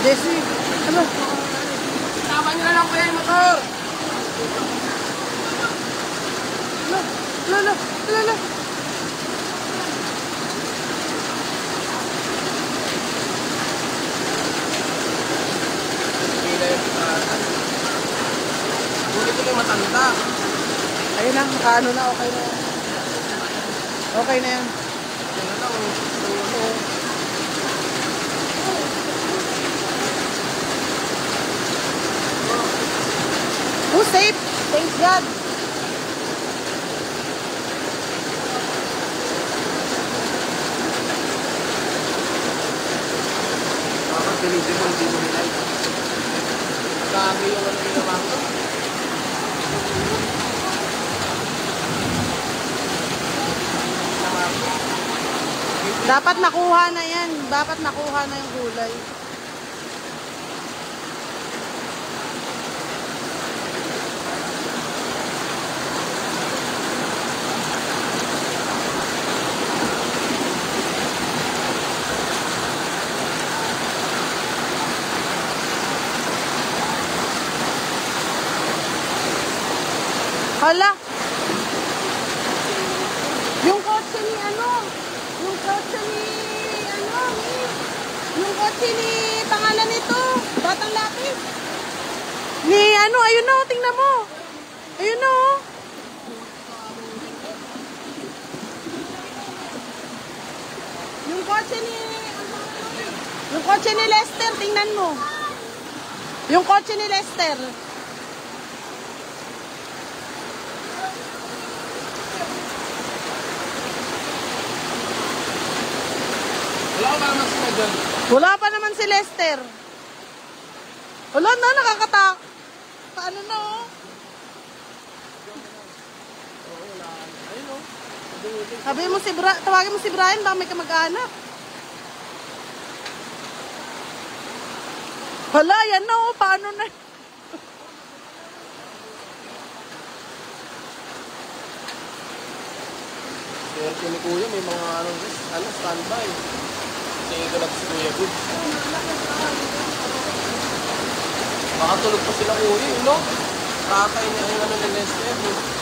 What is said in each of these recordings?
Jessie, ano? Tama nyo na lang kuya yung motor. Lala. Huli ko yung matanda. Ayun na, makaano na, okay na yan. Okay na yan. Yan na lang. Who's safe? Thanks God. Bakit pinili mo hindi mo nilay? Sabi yung ano ginawa ko. Dapat nakuha na yan. Dapat nakuha na yung gulay. Hala! Yung kotse ni ano? Yung kotse ni ano? Yung kotse ni pangalan nito? Batang Lapis? Ni ano? Ayun na, tingnan mo. Ayun na, oh. Yung kotse ni... Yung kotse ni Lester, tingnan mo. Yung kotse ni Lester. Wala ko ba naman sila dyan? Wala pa naman si Lester. Wala na, nakakatak. Paano na, oh? Ayun o. Sabi mo si tawagin mo si Brian, baka may kamag-anak. Hala, yan na, oh. Paano na? Swerte ni Kuya, may mga standby. Kasi ito lang si Kuya Good. Baka tulog pa sila Kuya, no? Tatay niya yung ano ni Lester,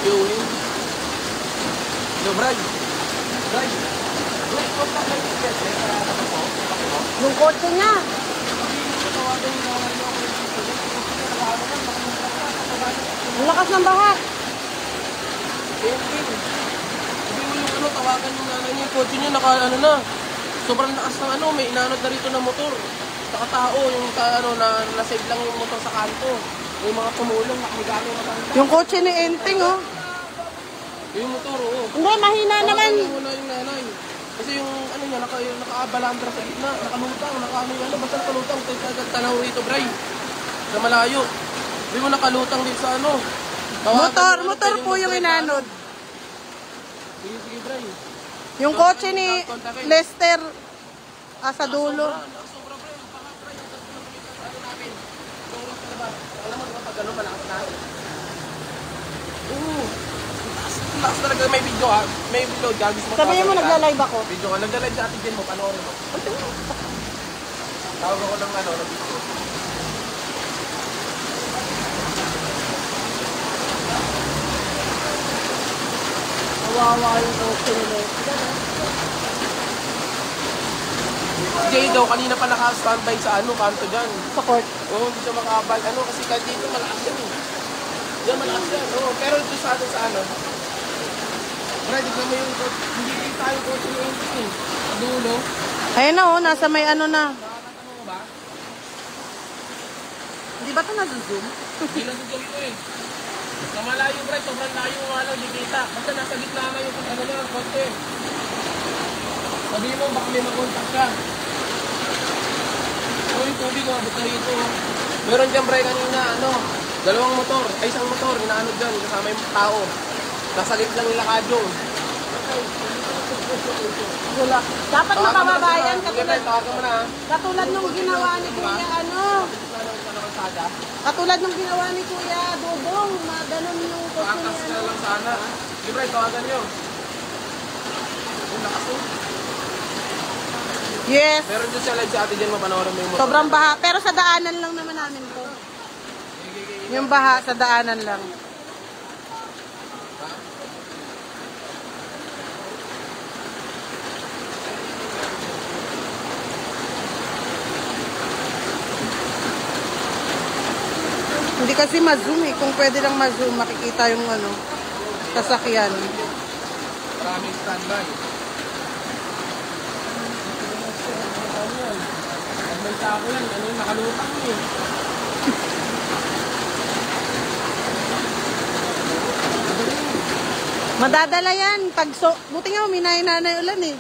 yung Yo, Brad. Brad, contact lang yung Lester. Yung kotse niya. Ang lakas ng baha. Tawagan yung nanay niya, yung kotse niya, ano na. Sobrang lakas ng ano, may inanod na rito na motor. Saka tao, yung na-save lang yung motor sa kanto. Yung mga tumulong, nakamigamit yung matanda. Yung kotse ni Enting, oh. Yung motor, oo. Hindi, mahina naman. Wala yung nanay. Kasi yung ano niya, naka-abalandra sa gitna, nakalutang, basta nakalutang. Tanaw rito, Bray. Sa malayo. Hindi mo nakalutang dito sa ano. Motor po yung inanod. Sige, Bray. Yung kotse ni Lester sa dulo. Sobra, Bray. Ano namin? Alam mo, pag ano, malakas na. Oo. Lakas talaga, may video ha. May video, gagis mo. Sabihin mo, nagla-live ako. Video ka, nagla-live sa atin din mo, panoorin mo. Tawag ako ng ano, ng video. Kawawa yung kotse ni Lester. Si Jay daw, kanina pa naka-standby sa ano, kanto dyan. Sa court. Oo, hindi siya makabal. Ano, kasi kahit dito malakas yan eh. Yan, malakas yan. Oo, pero dito sa atin sa ano, Brad, tignan mo yung kotse. Hindi kita yung kotse ni Entis eh. Sa dulo. Ayun na, oh. Nasa may ano na. Nakakatama mo ba? Hindi ba ito nag-zoom? Hindi na dito eh. Sa malayo, Brad, sobrang layo nga lang, hindi kita. Basta nasa gitna nga yung ano na, kotse. Sabihin mo, baka may makontak ka. Oo, yung tubig, abot na rito. Meron dyan, Brad, kanina, ano, dalawang motor, ay isang motor, inaano dyan, kasama yung tao. Nasa gitna lang nila kadyo. Wala. Dapat makababayan katulad. Katulad nung ginawa ni Kuya ano. Katulad nung ginawa ni Kuya Dodong, ganun yung kotse Pakas niya. na lang sana. Libre, tawagan nyo. Ang lakas mo. Yes. Meron dyan sa live sa atin dyan, mapanoorin mo yung motor. Sobrang baha. Pero sa daanan lang naman namin to. Yung baha sa daanan lang. Hindi kasi ma-zoom eh. Kung pwede lang ma-zoom, makikita yung ano, sasakyan. Maraming standby. Pag may sako yan, ano yung nakalutang eh. Madadala yan. Pag buti nga, uminay-nanay ulan eh.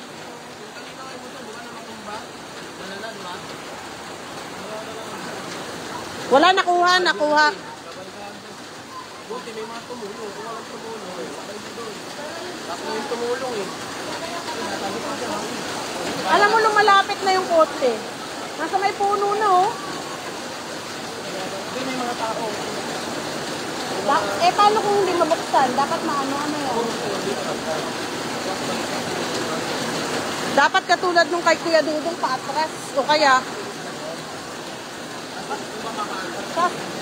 Wala, nakuha. Buti may mga tumulong. Kung walang tumulong, sabay dito. Tapos yung tumulong eh. Alam mo, lumalapit na yung kotse. Nasa may puno na oh. Hindi, may mga tao. Paano kung hindi mabuksan? Dapat maano yan? Dapat katulad nung kay Kuya Dudong paatras. O kaya,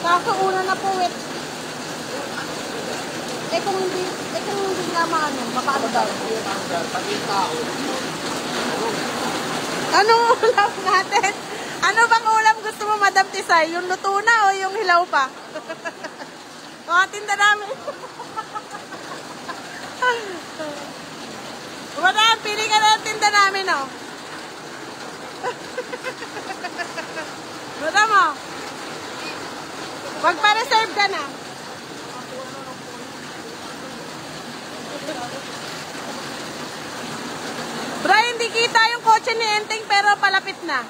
kaso una na po eh. Kung hindi nga maano, mapaano daw? Pag yung tao, Anong ulam natin? Ano bang ulam gusto mo, Madam Tisay? Yung luto na o yung hilaw pa? Mga tinda namin. Madam, pili ka na ng tinda namin, oh. Madam, oh. Magpa-reserve ka na. Bray, hindi kita yung kotse ni Enteng pero palapit na.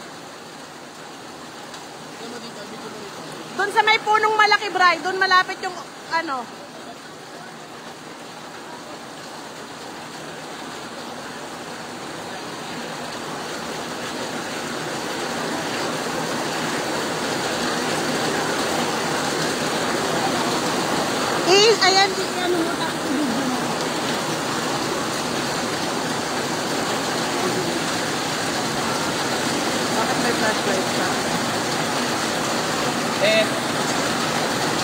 Doon sa may punong malaki, Bray. Doon malapit yung ano. Ayan, ano mo, tapos video mo. Bakit may flashlight ka?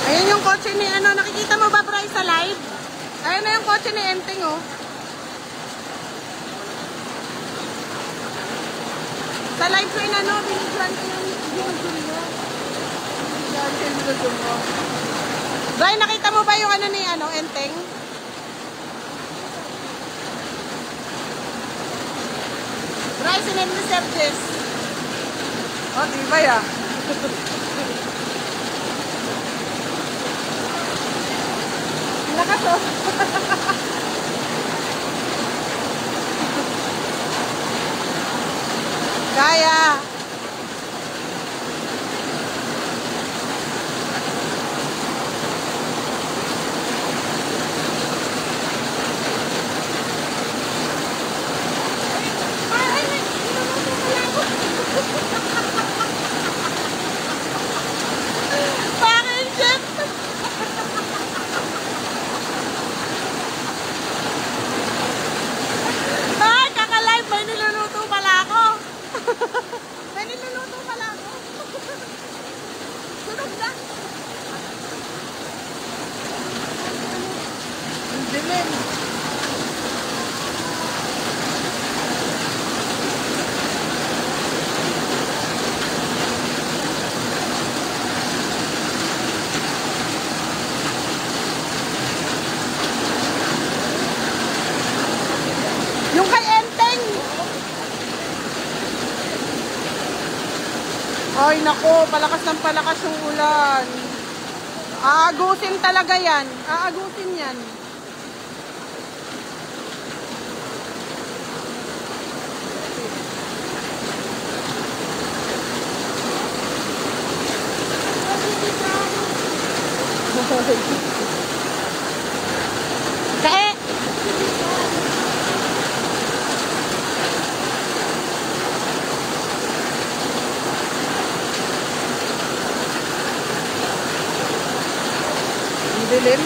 Ayan yung kotse ni ano, nakikita mo ba, Bray, sa live? Ayan na yung kotse ni Enteng, oh. Sa live ko yun, ano, binigyan ko yung binigyan mo. Binigyan mo. Bray, nakita mo ba yung ano ni ano, Enteng? Bray, sinend ni Sir Jess. Oh, di ba ya? Lakas, oh. Kaya. May niluluto pala ako. Sunog na. Ang dilim. Yung kay Enteng. Ay, nako, palakas ng palakas yung ulan. Aagusin talaga yan. Aagusin yan. Kae! Dilim.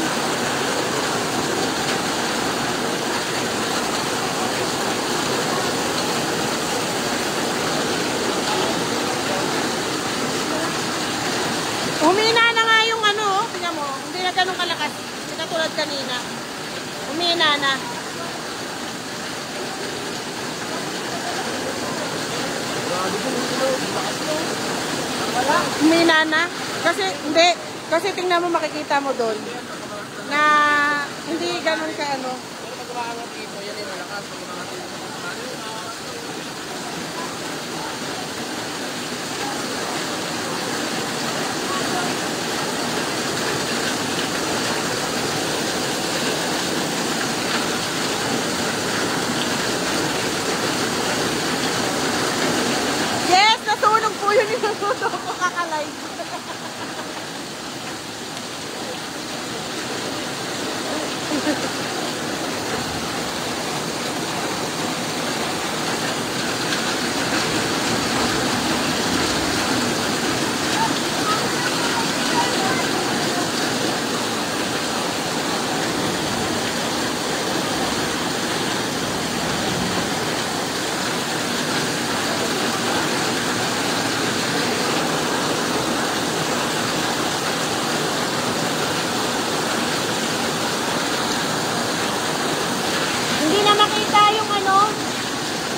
tulad kanina. Umina na. Umina na. Kasi, hindi. Kasi tingnan mo, makikita mo doon na hindi ganun ka ano. Pero pag umaangat dito, yan yung malakas. Pag umaangat dito, Yes, nasunog po yun yung nasunog ko kakalay.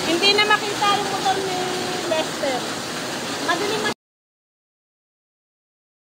Hindi na makita yung motor ni Lester. Madilim